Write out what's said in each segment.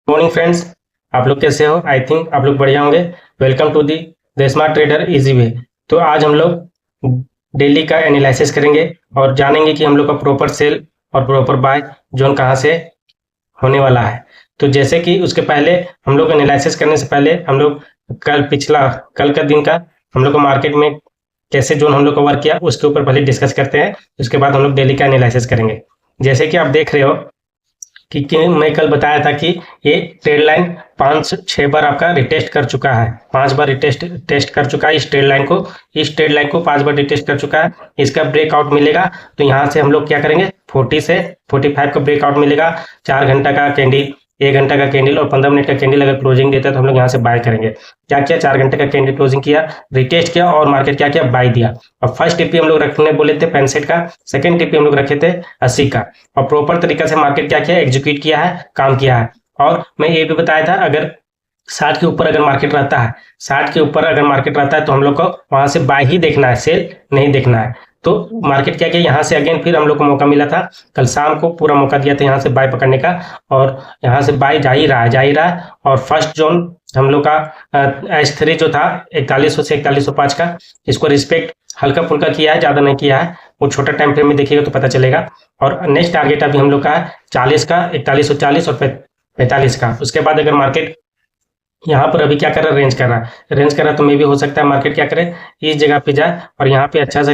Morning friends. आप लोग कैसे हो? आई थिंक आप लोग बढ़िया होंगे। Welcome to the the smart trader easy way. तो आज हम लोग डेली का एनालिसिस करेंगे और जानेंगे कि हम लोग का प्रॉपर सेल और प्रॉपर बाय जोन कहाँ से होने वाला है। तो जैसे कि उसके पहले हम लोग एनालिसिस करने से पहले हम लोग कल का दिन का हम लोग को मार्केट में कैसे जोन हम लोग का वर्क किया उसके ऊपर पहले डिस्कस करते हैं। उसके बाद हम लोग डेली का एनालिसिस करेंगे। जैसे कि आप देख रहे हो कि मैं कल बताया था कि ये ट्रेड लाइन 5-6 बार आपका रिटेस्ट कर चुका है, 5 बार टेस्ट कर चुका है इस ट्रेड लाइन को 5 बार रिटेस्ट कर चुका है। इसका ब्रेकआउट मिलेगा तो यहाँ से हम लोग क्या करेंगे, 40 से 45 का ब्रेकआउट मिलेगा। 4 घंटा का कैंडल, 1 घंटा का कैंडल और 15 मिनट का कैंडल अगर क्लोजिंग देता है तो हम लोग यहाँ से बाय करेंगे। क्या किया, 4 घंटे का कैंडल क्लोजिंग किया, रिटेस्ट किया और मार्केट क्या किया, बाय दिया। और फर्स्ट टीपी हम लोग रखने बोले थे 65 का, सेकंड टीपी हम लोग रखे थे 80 का। और प्रॉपर तरीका से मार्केट क्या किया, एग्जीक्यूट किया है, काम किया है। और मैं ये भी बताया था अगर 60 के ऊपर अगर मार्केट रहता है, 60 के ऊपर अगर मार्केट रहता है तो हम लोग को वहां से बाय ही देखना है, सेल नहीं देखना है। तो मार्केट क्या किया, यहाँ से अगेन फिर हम लोग को मौका मिला था, कल शाम को पूरा मौका दिया था यहाँ से बाय पकड़ने का। और यहाँ से बाय जा ही रहा है। और फर्स्ट जोन हम लोग का H3 जो था 4100 से 4105 का, इसको रिस्पेक्ट हल्का फुल्का किया है, ज्यादा नहीं किया है। वो छोटा टाइम फ्रेम में देखिएगा तो पता चलेगा। और नेक्स्ट टारगेट अभी हम लोग का 40 का, 4140 और 45 का। उसके बाद अगर मार्केट यहाँ पर अभी क्या कर रहा है, रेंज कर रहा है तो मे भी हो सकता है मार्केट क्या करे, इस जगह पे जाए और यहाँ पे अच्छा सा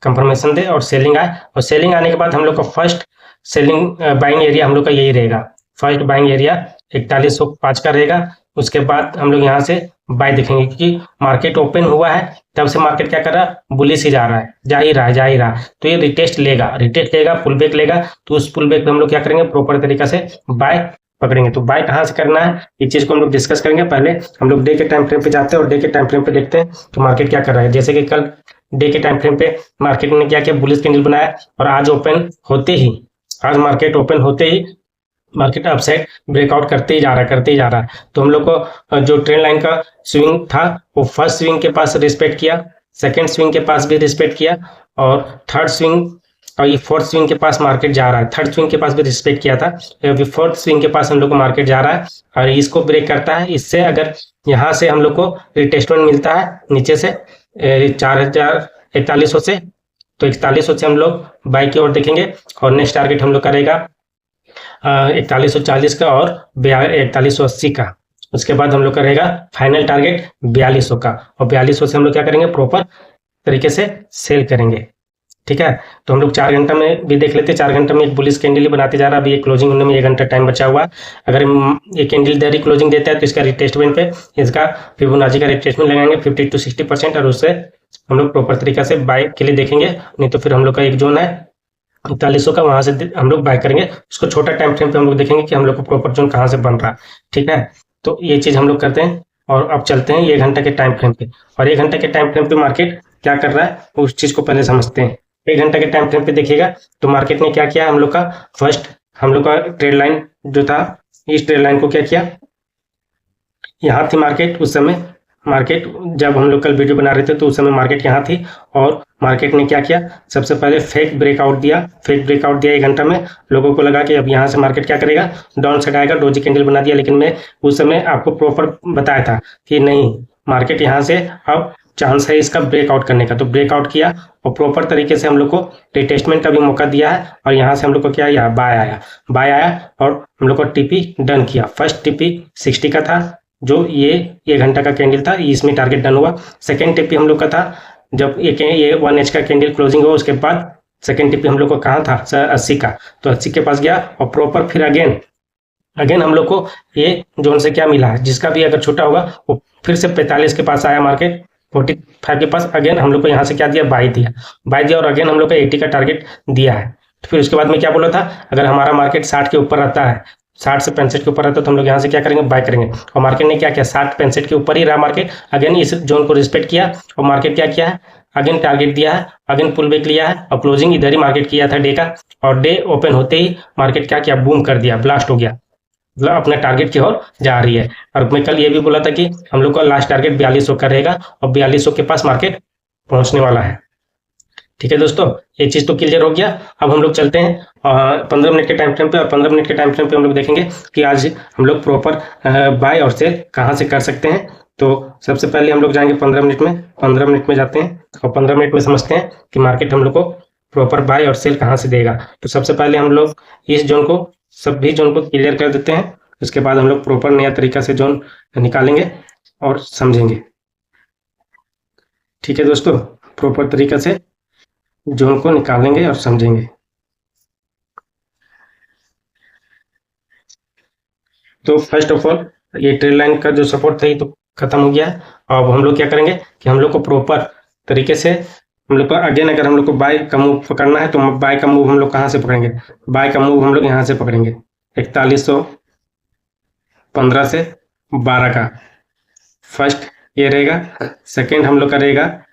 कंफर्मेशन दे और सेलिंग आए। और सेलिंग आने के बाद हम लोग का फर्स्ट सेलिंग बाइंग एरिया हम लोग का यही रहेगा, फर्स्ट बाइंग एरिया 4105 का रहेगा। उसके बाद हम लोग यहाँ से बाय देखेंगे क्योंकि मार्केट ओपन हुआ है तब से मार्केट क्या कर रहा है, बुलिश ही जा रहा है, जा ही रहा। तो ये रिटेस्ट लेगा, पुल बैक लेगा। तो उस पुल बैक पे हम लोग क्या करेंगे, प्रॉपर तरीका से बाय पकड़ेंगे। तो बाय कहाँ से करना है इस चीज को हम लोग डिस्कस करेंगे। पहले हम लोग डे के टाइम फ्रेम पे जाते हैं और डे के टाइम फ्रेम पे देखते हैं तो मार्केट क्या कर रहा है। जैसे कि कल डे के टाइम फ्रेम पे मार्केट ने क्या किया, बुलिश कैंडल बनाया और आज मार्केट ओपन होते ही मार्केट अपसाइड ब्रेकआउट करते ही जा रहा है। तो हम लोग को जो ट्रेंड लाइन का स्विंग था वो फर्स्ट स्विंग के पास रिस्पेक्ट किया, सेकंड स्विंग के पास भी रिस्पेक्ट किया और थर्ड स्विंग और ये फोर्थ स्विंग के पास मार्केट जा रहा है। थर्ड स्विंग के पास भी रिस्पेक्ट किया था, अभी फोर्थ स्विंग के पास हम लोग को मार्केट जा रहा है और इसको ब्रेक करता है। इससे अगर यहाँ से हम लोग को रिटेस्टमेंट मिलता है नीचे से 4100 से, तो 4100 से हम लोग बाई की ओर देखेंगे। और नेक्स्ट टारगेट हम लोग करेगा 4140 का और 4180 का। उसके बाद हम लोग करेगा फाइनल टारगेट 4200 का और 4200 से हम लोग क्या करेंगे, प्रॉपर तरीके से सेल करेंगे। ठीक है, तो हम लोग 4 घंटा में भी देख लेते हैं। 4 घंटा में एक बुलिश कैंडल ही बनाते जा रहा है। अभी ये क्लोजिंग होने में 1 घंटा टाइम बचा हुआ है। अगर ये कैंडल इधर ही क्लोजिंग देता है तो इसका रिटेस्टमेंट पे इसका फिबोनाची का रिटेस्टमेंट लगाएंगे 50 to 60% और उससे हम लोग प्रॉपर तरीका से बाय के लिए देखेंगे। नहीं तो फिर हम लोग का एक जोन है 4100 का, वहां से हम लोग बाय करेंगे। उसको छोटा टाइम फ्रेम पे हम लोग देखेंगे कि हम लोग को प्रॉपर जोन कहाँ से बन रहा है। ठीक है, तो ये चीज हम लोग करते हैं। और अब चलते हैं 1 घंटा के टाइम फ्रेम पे, और 1 घंटा के टाइम फ्रेम पे मार्केट क्या कर रहा है उस चीज को पहले समझते हैं। 1 घंटा के टाइम फ्रेम पे देखिएगा तो मार्केट ने क्या किया, हम लोग का फर्स्ट हम लोग का ट्रेड लाइन जो था, इस ट्रेड लाइन को क्या किया, यहाँ थी मार्केट उस समय। मार्केट जब हम लोग कल वीडियो बना रहे थे तो उस समय मार्केट यहाँ थी और मार्केट ने क्या किया, सबसे पहले फेक ब्रेकआउट दिया 1 घंटा में। लोगों को लगा कि अब यहाँ से मार्केट क्या करेगा, डाउन साइड आएगा, डोजी कैंडल बना दिया। लेकिन मैं उस समय आपको प्रॉपर बताया था कि नहीं, मार्केट यहाँ से अब चांस है इसका ब्रेकआउट करने का। तो ब्रेकआउट किया और प्रॉपर तरीके से हम लोग को रिटेस्टमेंट का भी मौका दिया है। और यहाँ से हम लोग को क्या, यहाँ बाय आया और हम लोग को टीपी डन किया। फर्स्ट टीपी 60 का था, जो ये 1 घंटा का कैंडल था, इसमें टारगेट डन हुआ। सेकेंड टीपी हम लोग का था जब ये 1H का कैंडल क्लोजिंग हुआ, उसके बाद सेकेंड टीपी हम लोग को कहाँ था, 80 का। तो 80 के पास गया और प्रॉपर फिर अगेन हम लोग को ये जोन से क्या मिला है, जिसका भी अगर छोटा होगा वो फिर से 45 के पास आया मार्केट, 45 के पास अगेन हम लोग को यहाँ से क्या दिया, बाय दिया और अगेन हम लोग को 80 का टारगेट दिया है। तो फिर उसके बाद में क्या बोला था, अगर हमारा मार्केट 60 के ऊपर रहता है, 60 से 65 के ऊपर रहता है तो हम लोग यहाँ से क्या करेंगे, बाय करेंगे। और मार्केट ने क्या किया, 60-65 के ऊपर ही रहा मार्केट, अगेन इस जोन को रिस्पेक्ट किया और मार्केट क्या किया है, अगेन टारगेट दिया है, अगेन पुल बैक लिया है और क्लोजिंग इधर ही मार्केट किया था डे का। और डे ओपन होते ही मार्केट क्या किया, बूम कर दिया, ब्लास्ट हो गया, मतलब अपने टारगेट की ओर जा रही है। और मैं कल ये भी बोला था कि हम लोग का लास्ट टारगेट 4200 का रहेगा और 4200 के पास मार्केट पहुंचने वाला है। ठीक है दोस्तों, ये चीज़ तो क्लियर हो गया। अब हम लोग चलते हैं 15 मिनट के टाइम फ्रेम पे, और 15 मिनट के टाइम फ्रेम पे हम लोग देखेंगे कि आज हम लोग प्रॉपर बाय और सेल कहाँ से कर सकते हैं। तो सबसे पहले हम लोग जाएंगे 15 मिनट में, 15 मिनट में जाते हैं और 15 मिनट में समझते हैं कि मार्केट हम लोग को प्रॉपर बाय और सेल कहाँ से देगा। तो सबसे पहले हम लोग इस जोन को, सभी जोन को क्लियर कर देते हैं। उसके बाद हम लोग प्रॉपर नया तरीका से जोन निकालेंगे और समझेंगे। ठीक है दोस्तों, प्रॉपर तरीका से जोन को निकालेंगे और समझेंगे। तो फर्स्ट ऑफ ऑल ये ट्रेड लाइन का जो सपोर्ट था ये तो खत्म हो गया है। अब हम लोग क्या करेंगे कि हम लोग को प्रॉपर तरीके से हम लोग को अगेन, अगर हम लोग को बाय का मूव पकड़ना है तो बाय का मूव हम लोग कहाँ से पकड़ेंगे? बाय का मूव हम लोग यहाँ से पकड़ेंगे 4115 से 12 का। फर्स्ट ये रहेगा, सेकेंड हम लोग का रहेगा,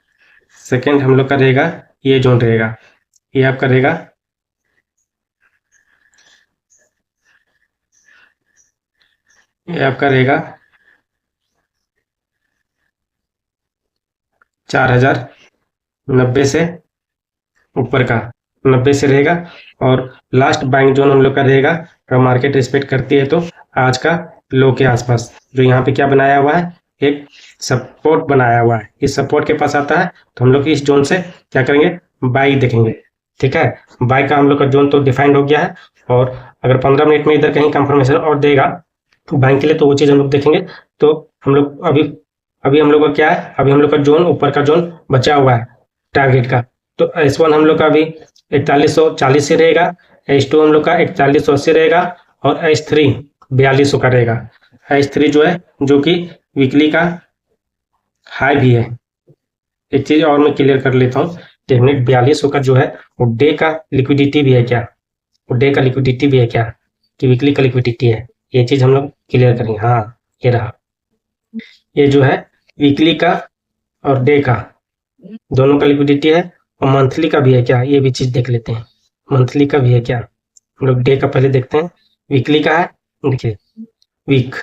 सेकेंड हम लोग का रहेगा ये जोन रहेगा, ये आपका रहेगा ये आपका रहेगा 4090 से ऊपर का, 90 से रहेगा। और लास्ट बाइंग जोन हम लोग का रहेगा, अगर मार्केट रिस्पेक्ट करती है तो आज का लो के आसपास, जो यहाँ पे क्या बनाया हुआ है, एक सपोर्ट बनाया हुआ है। इस सपोर्ट के पास आता है तो हम लोग इस जोन से क्या करेंगे, बाई देखेंगे। ठीक है, बाई का हम लोग का जोन तो डिफाइंड हो गया है। और अगर 15 मिनट में इधर कहीं कंफर्मेशन और देगा बाइंग के लिए तो वो चीज़ हम लोग देखेंगे। तो हम लोग अभी अभी हम लोग का क्या है, अभी हम लोग का जोन, ऊपर का जोन बचा हुआ है टारगेट का। तो S1 हम लोग का अभी 4140 से रहेगा, S2 हम लोग का 4180 रहेगा, और S3 4200 का रहेगा। S3 जो है, जो कि वीकली का हाई भी है। एक चीज और मैं क्लियर कर लेता हूँ, डेफिनेट 4200 का जो है वो डे का लिक्विडिटी भी है क्या, वो डे का लिक्विडिटी भी है क्या, कि वीकली का लिक्विडिटी है, ये चीज हम लोग क्लियर करेंगे। हाँ, ये रहा, ये जो है वीकली का और डे का दोनों का लिक्विडिटी है। और मंथली का भी है क्या, ये भी चीज देख लेते हैं, मंथली का भी है क्या। हम लोग डे का पहले देखते हैं, वीकली का है, देखिए वीक,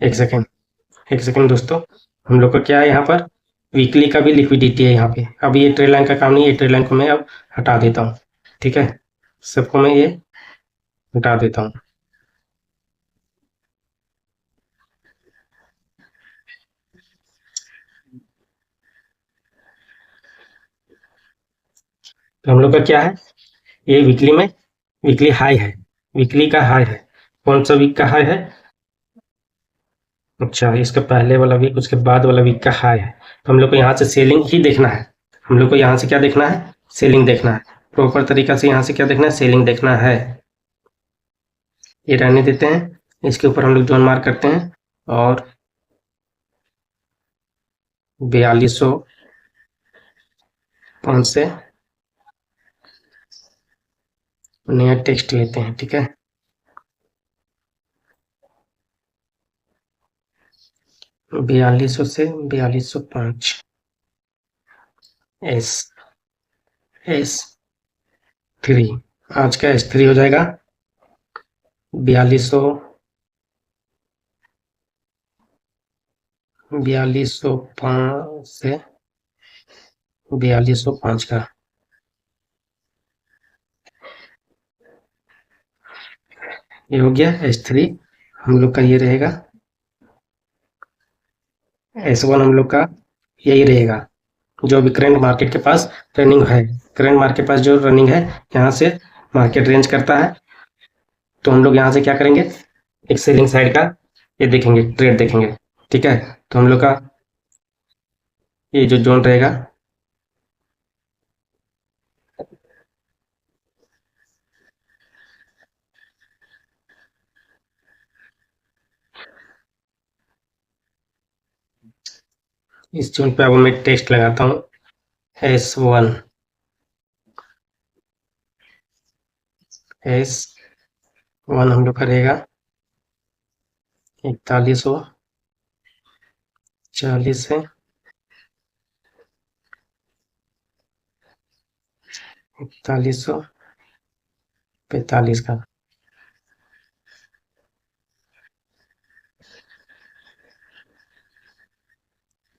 एक सेकेंड, एक सेकेंड दोस्तों, हम लोग का क्या है यहाँ पर, वीकली का भी लिक्विडिटी है यहाँ पे। अब ये ट्रेड लाइन का काम नहीं है, ये ट्रेड लाइन को मैं अब हटा देता हूँ। ठीक है, सबको मैं ये हटा देता हूँ। तो हम लोग का क्या है, ये वीकली में वीकली हाई है, वीकली का हाई है। कौन सा वीक का हाई है? अच्छा, इसका पहले वाला वीक, उसके बाद वाला वीक का हाई है। तो हम लोग को यहाँ से सेलिंग ही देखना है, हम लोग को यहाँ से क्या देखना है, सेलिंग देखना है। प्रॉपर तरीका से यहाँ से क्या देखना है, सेलिंग देखना है। ये रहने देते हैं, इसके ऊपर हम लोग जोन मार्क करते हैं, और 4205 से नया टेक्स्ट लेते हैं। ठीक है, 4200 से 4205 S3, आज का S3 हो जाएगा 4205 से 4205 का। ये हो गया S3, हम लोग का ये रहेगा। S1 हम लोग का यही रहेगा, जो अभी करंट मार्केट के पास रनिंग है। करंट मार्केट के पास जो रनिंग है, यहाँ से मार्केट रेंज करता है। तो हम लोग यहाँ से क्या करेंगे, एक सेलिंग साइड का ये देखेंगे, ट्रेड देखेंगे। ठीक है, तो हम लोग का ये जो जोन रहेगा, इस जोन पे अब मैं टेक्स्ट लगाता हूँ S1, S1 हम लोग का रहेगा 4140 से 4145 का।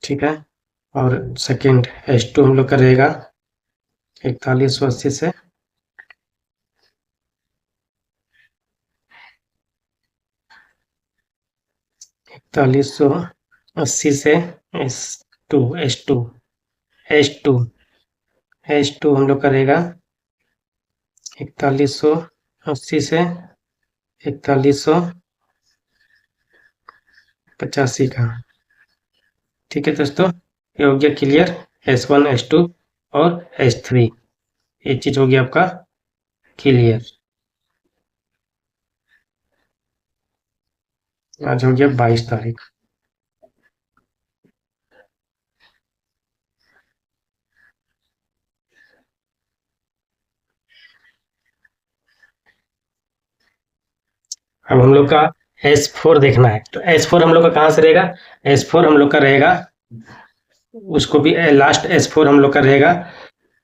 ठीक है, और सेकंड H2 हम लोग का रहेगा 4180 से 4180 से H2 H2 H2 H2 हम लोग का रहेगा 4180 से 4185 का। ठीक है दोस्तों, ये हो गया क्लियर। S1 S2 और S3 ये चीज हो गया आपका क्लियर। आज हो गया 22 तारीख। अब हम लोग का S4 देखना है, तो S4 हम लोग का कहाँ से रहेगा? S4 हम लोग का रहेगा, उसको भी लास्ट S4 हम लोग का रहेगा,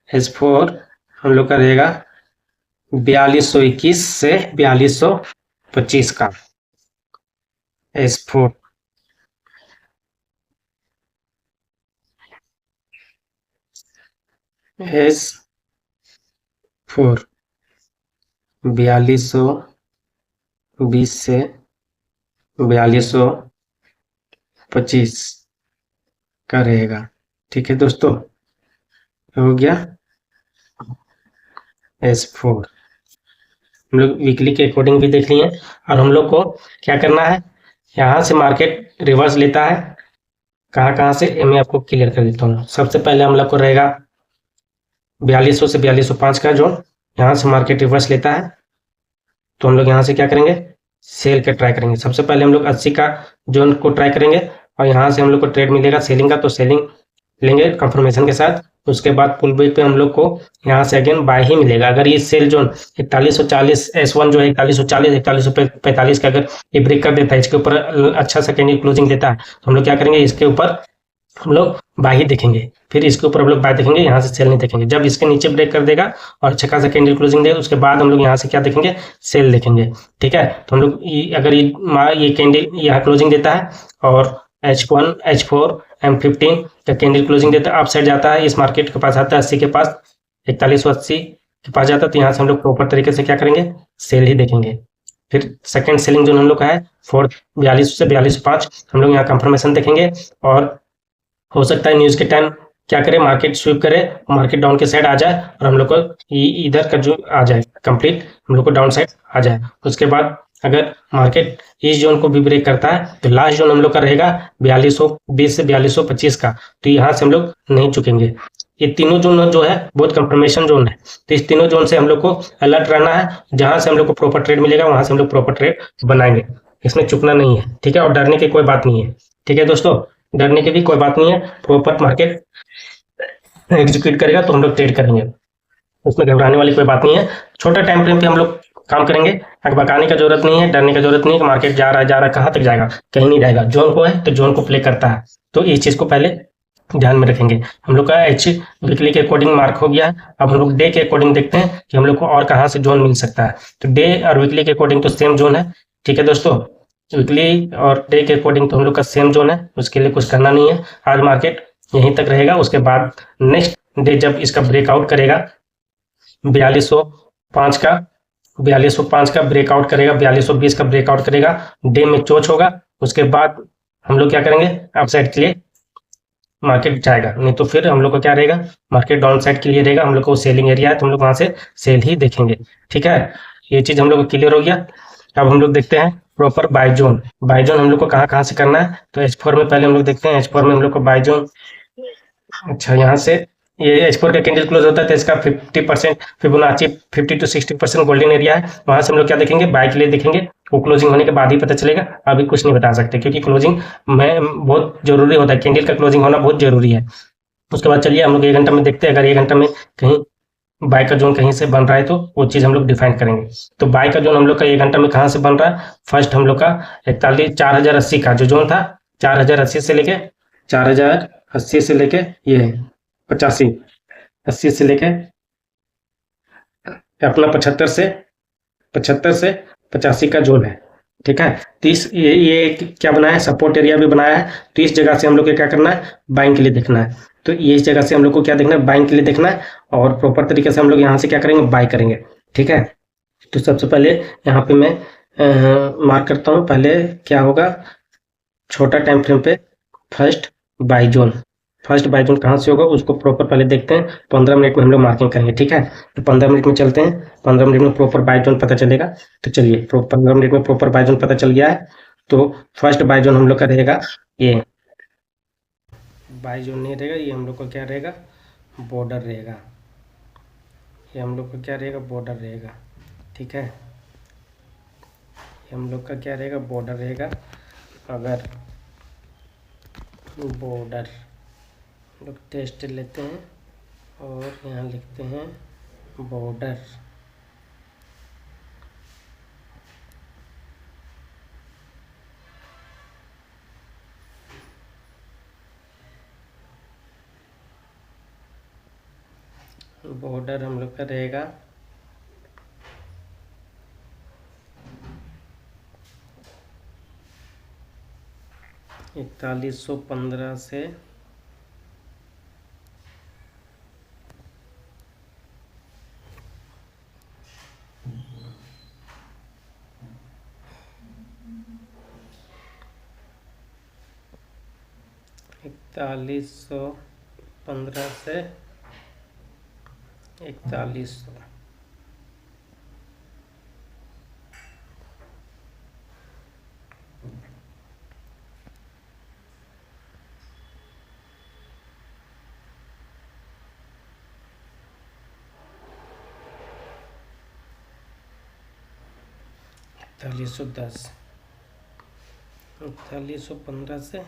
S4 हम लोग का रहेगा 4221 से 4225 का S4। S4 4220 से 4225 का रहेगा। ठीक है दोस्तों, हो गया S4। हम लोग वीकली के अकॉर्डिंग भी देख लिए, और हम लोग को क्या करना है, यहाँ से मार्केट रिवर्स लेता है कहाँ कहाँ से, मैं आपको क्लियर कर देता हूँ। सबसे पहले हम लोग को रहेगा 4200 से 4205 का जोन, यहाँ से मार्केट रिवर्स लेता है तो हम लोग यहाँ से क्या करेंगे, सेल का ट्राई करेंगे। सबसे पहले हम लोग 80 का जोन को ट्राई करेंगे, और यहाँ से हम लोग को ट्रेड मिलेगा सेलिंग का, तो सेलिंग लेंगे कंफर्मेशन के साथ। उसके बाद पुल बैक पे हम लोग को यहाँ से अगेन बाय ही मिलेगा। अगर ये सेल जोन 4140 S1 जो है 4140 4145 का अगर ये ब्रेक कर देता है, इसके ऊपर अच्छा सा कैंडल क्लोजिंग देता है, तो हम लोग क्या करेंगे, इसके ऊपर हम लोग बाय ही देखेंगे। फिर इसके ऊपर हम लोग बाय देखेंगे, यहाँ से सेल नहीं देखेंगे। जब इसके नीचे ब्रेक कर देगा और अच्छा खासा कैंडल क्लोजिंग देगा, उसके बाद हम लोग यहाँ से क्या देखेंगे, सेल देखेंगे। ठीक है, तो हम लोग अगर ये कैंडल यहाँ क्लोजिंग देता है और H1 H4 M15 का कैंडल क्लोजिंग देता है, अप साइड जाता है, इस मार्केट के पास आता है 80 के पास, 4180 के पास जाता है, तो यहाँ से हम लोग प्रॉपर तरीके से क्या करेंगे, सेल ही देखेंगे। फिर सेकंड सेलिंग जोन हम लोग का है 42 से 4205, हम लोग यहाँ कंफर्मेशन देखेंगे, और हो सकता है न्यूज़ के टाइम क्या करे, मार्केट स्वीप करे, मार्केट डाउन के साइड आ जाए, और हम लोग को इधर का जो आ जाए कंप्लीट, हम लोग को डाउन साइड आ जाए। उसके बाद अगर मार्केट इस जोन को भी ब्रेक करता है, तो लास्ट जोन हम लोग का रहेगा 4220 से 4225 का, तो यहाँ से हम लोग नहीं चुकेंगे। ये तीनों जोन जो है बहुत कंफर्मेशन जोन है, तो इस तीनों जोन से हम लोग को अलर्ट रहना है। जहां से हम लोग को प्रॉपर ट्रेड मिलेगा वहां से हम लोग प्रॉपर ट्रेड बनाएंगे, इसमें चुकना नहीं है। ठीक है, और डरने की कोई बात नहीं है। ठीक है दोस्तों, डरने की भी कोई बात नहीं है। प्रॉपर मार्केट एग्जीक्यूट करेगा तो हम लोग ट्रेड करेंगे, उसमें घबराने वाली कोई बात नहीं है। छोटा टाइम फ्रेम पे हम लोग काम करेंगे, भगाने का जरूरत नहीं है, डरने का जरूरत नहीं है कि मार्केट जा रहा है कहाँ तक जाएगा, कहीं नहीं जाएगा। जोन को है तो जोन को प्ले करता है, तो इस चीज को पहले ध्यान में रखेंगे। हम लोग का एच वीकली के अकॉर्डिंग मार्क हो गया है। अब हम लोग डे के अकॉर्डिंग देखते हैं कि हम लोग को और कहाँ से जोन मिल सकता है। तो डे और वीकली के अकॉर्डिंग तो सेम जोन है। ठीक है दोस्तों, वीकली और डे के अकॉर्डिंग तो हम लोग का सेम जोन है, उसके लिए कुछ करना नहीं है। आज मार्केट यहीं तक रहेगा, उसके बाद नेक्स्ट डे जब इसका ब्रेकआउट करेगा 4205 का, 4205 का ब्रेकआउट करेगा, 4220 का ब्रेकआउट करेगा, डे में चोच होगा, उसके बाद हम लोग क्या करेंगे, अपसाइड के लिए मार्केट जाएगा। नहीं तो फिर हम लोग को क्या रहेगा, मार्केट डाउन साइड के लिए रहेगा। हम लोग को सेलिंग एरिया है तो हम लोग वहां से सेल ही देखेंगे। ठीक है, ये चीज हम लोग को क्लियर हो गया। अब हम लोग देखते हैं proper buy zone. Buy zone हम लोग को कहाँ कहाँ से करना है, तो H4 में पहले हम लोग देखते हैं। H4 में हम लोग को बाय जोन, अच्छा यहाँ से ये H4 का कैंडल क्लोज होता है तो इसका 50% फिबोनाची 50 to 60% गोल्डन एरिया है। वहां से हम लोग क्या देखेंगे, बाय के लिए देखेंगे। वो क्लोजिंग होने के बाद ही पता चलेगा, अभी कुछ नहीं बता सकते, क्योंकि क्लोजिंग में बहुत जरूरी होता है, कैंडल का क्लोजिंग होना बहुत जरूरी है। उसके बाद चलिए हम लोग 1 घंटा में देखते हैं। अगर 1 घंटा में कहीं बाय का जोन कहीं से बन रहा है तो वो चीज हम लोग डिफाइन करेंगे। तो बाय का जोन हम लोग का 1 घंटा में कहाँ से बन रहा है, फर्स्ट हम लोग का 4080 का जो जोन था, 4080 से लेके 4080 से लेके ये 85, 80 से लेके अपना 75 से 85 का जोन है। ठीक है। तो ये क्या बनाया है, सपोर्ट एरिया भी बनाया है। तो इस जगह से हम लोग को क्या करना है, बाइंग के लिए देखना है। तो ये इस जगह से हम लोग को क्या देखना है, बाइंग के लिए देखना है। और प्रॉपर तरीके से हम लोग यहाँ से क्या करेंगे, बाई करेंगे। ठीक है। तो सबसे पहले यहाँ पे मैं मार्क करता हूँ। पहले क्या होगा, छोटा टाइम फ्रेम पे first by zone. First by zone कहाँ से होगा उसको प्रॉपर पहले देखते हैं। 15 मिनट में हम लोग मार्किंग करेंगे। ठीक है। तो 15 मिनट में चलते हैं, 15 मिनट में प्रॉपर बाई जोन पता चलेगा। तो चलिए 15 मिनट में प्रॉपर बाई जोन पता चल गया है। तो फर्स्ट बाई जोन हम लोग का रहेगा ये, बाई जोन नहीं रहेगा ये, हम लोग का क्या रहेगा, बॉर्डर रहेगा। ये हम लोग का क्या रहेगा, बॉर्डर रहेगा। ठीक है। ये हम लोग का क्या रहेगा, बॉर्डर रहेगा। अगर बॉर्डर लोग टेस्ट लेते हैं और यहाँ लिखते हैं बॉर्डर। बॉर्डर हम लोग का रहेगा 4115 से 4115 से 4100। इकतालीस सौ 4115 से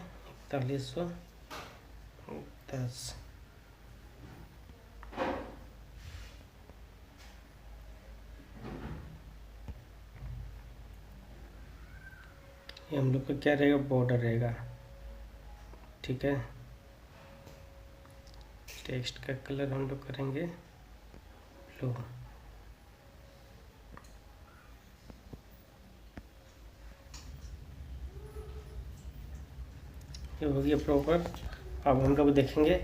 4110। ये हम लोग का क्या रहेगा, बॉर्डर रहेगा। ठीक है। टेक्स्ट का कलर हम लोग करेंगे ब्लू। ये हो गया प्रॉपर। अब हम लोग देखेंगे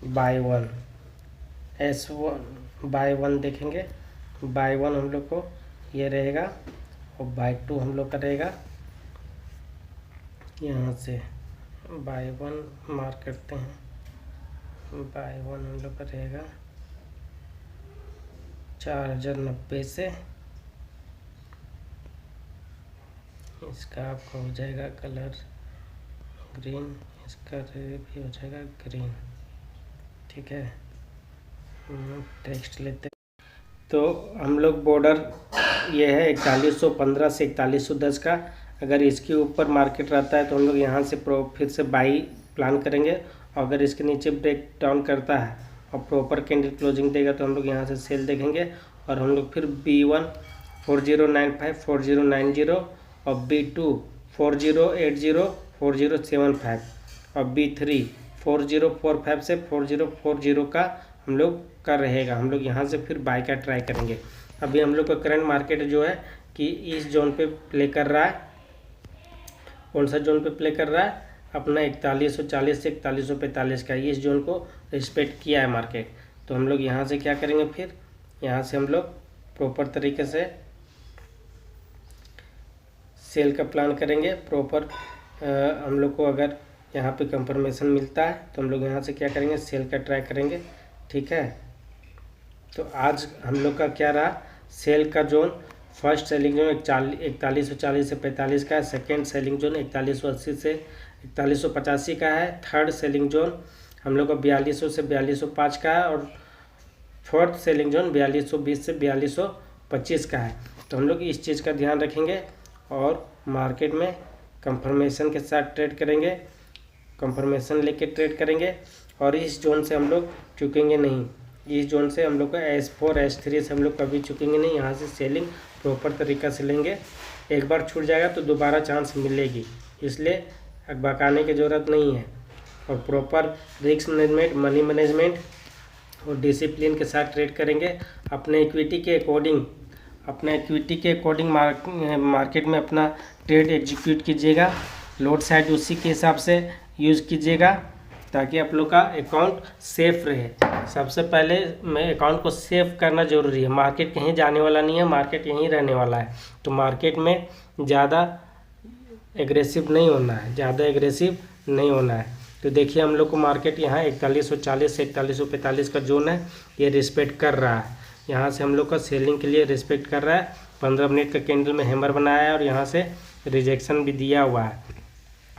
by one, S1 by one देखेंगे। बाय वन हम लोग को ये रहेगा और बाय टू हम लोग का रहेगा यहाँ से। बाय वन मार्क करते हैं, बाय वन हम लोग का रहेगा 4090 से। इसका आपका हो जाएगा कलर ग्रीन, इसका भी हो जाएगा ग्रीन। ठीक है। टेक्स्ट लेते। तो हम लोग बॉर्डर ये है 4115 से 4110 का। अगर इसके ऊपर मार्केट रहता है तो हम लोग यहाँ से फिर से बाई प्लान करेंगे। और अगर इसके नीचे ब्रेक डाउन करता है और प्रॉपर कैंडल क्लोजिंग देगा तो हम लोग यहाँ से सेल देखेंगे। और हम लोग फिर B1 4095 4090 और B2 4080 4075 और B3 4045 से 4040 का हम लोग का रहेगा। हम लोग यहाँ से फिर बाय का ट्राई करेंगे। अभी हम लोग का करंट मार्केट जो है कि इस जोन पे प्ले कर रहा है। कौन सा जोन पे प्ले कर रहा है, अपना 4140 से 4145 का, इस जोन को रिस्पेक्ट किया है मार्केट। तो हम लोग यहाँ से क्या करेंगे, फिर यहाँ से हम लोग प्रॉपर तरीके से सेल का प्लान करेंगे। प्रॉपर हम लोग को अगर यहाँ पे कंफर्मेशन मिलता है तो हम लोग यहाँ से क्या करेंगे, सेल का ट्राई करेंगे। ठीक है। तो आज हम लोग का क्या रहा, सेल का जोन फर्स्ट सेलिंग जोन 4140 से 45 का है। सेकेंड सेलिंग जोन 4180 से 4185 का है। थर्ड सेलिंग जोन हम लोग का 4200 से 4205 का है। और फोर्थ सेलिंग जोन 4220 से 4225 का है। तो हम लोग इस चीज़ का ध्यान रखेंगे और मार्केट में कंफर्मेशन के साथ ट्रेड करेंगे, कंफर्मेशन लेके ट्रेड करेंगे। और इस जोन से हम लोग चुकेंगे नहीं। इस जोन से हम लोग का S4 S3 से हम लोग कभी चुकेंगे नहीं। यहाँ से सेलिंग प्रॉपर तरीक़ा से लेंगे। एक बार छूट जाएगा तो दोबारा चांस मिलेगी, इसलिए बकाने की ज़रूरत नहीं है। और proper risk management, money management और डिसिप्लिन के साथ ट्रेड करेंगे। अपने इक्विटी के अकॉर्डिंग मार्केट में अपना ट्रेड एग्जीक्यूट कीजिएगा, लोड साइड उसी के हिसाब से यूज़ कीजिएगा ताकि आप लोग का अकाउंट सेफ रहे। सबसे पहले मैं अकाउंट को सेव करना ज़रूरी है। मार्केट कहीं जाने वाला नहीं है, मार्केट यहीं रहने वाला है। तो मार्केट में ज़्यादा एग्रेसिव नहीं होना है, ज़्यादा एग्रेसिव नहीं होना है। तो देखिए हम लोग को मार्केट यहाँ 4140 से 4145 का जोन है, ये रिस्पेक्ट कर रहा है। यहाँ से हम लोग का सेलिंग के लिए रिस्पेक्ट कर रहा है। 15 मिनट का कैंडल में हैमर बनाया है और यहाँ से रिजेक्शन भी दिया हुआ है।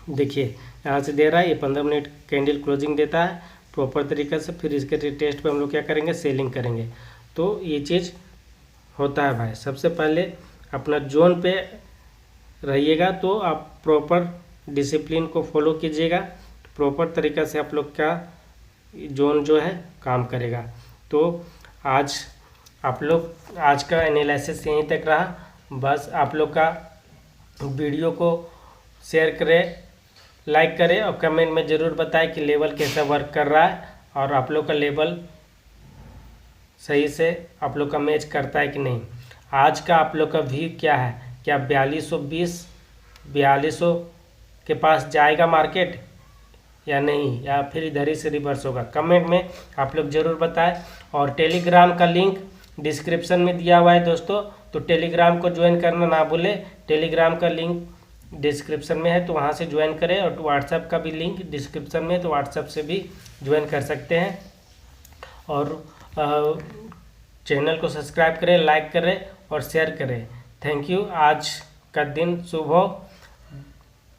देखिए यहाँ से दे रहा है, ये 15 मिनट कैंडल क्लोजिंग देता है प्रॉपर तरीके से। फिर इसके रिटेस्ट पे हम लोग क्या करेंगे, सेलिंग करेंगे। तो ये चीज़ होता है भाई। सबसे पहले अपना जोन पे रहिएगा तो आप प्रॉपर डिसिप्लिन को फॉलो कीजिएगा, प्रॉपर तरीक़ा से आप लोग का जोन जो है काम करेगा। तो आज आप लोग आज का एनालिसिस यहीं तक रहा। बस आप लोग का वीडियो को शेयर करें, लाइक करें और कमेंट में ज़रूर बताएं कि लेवल कैसा वर्क कर रहा है और आप लोग का लेवल सही से आप लोग का मैच करता है कि नहीं। आज का आप लोग का व्यू क्या है, क्या 4220 4200 के पास जाएगा मार्केट या नहीं, या फिर इधर ही से रिवर्स होगा? कमेंट में आप लोग ज़रूर बताएं। और टेलीग्राम का लिंक डिस्क्रिप्शन में दिया हुआ है दोस्तों, तो टेलीग्राम को ज्वाइन करना ना भूलें। टेलीग्राम का लिंक डिस्क्रिप्शन में है, तो वहाँ से ज्वाइन करें। और व्हाट्सएप का भी लिंक डिस्क्रिप्शन में है, तो व्हाट्सएप से भी ज्वाइन कर सकते हैं। और चैनल को सब्सक्राइब करें, लाइक करें और शेयर करें। Thank you. आज का दिन शुभ हो।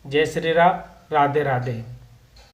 जय श्री राम, राधे राधे।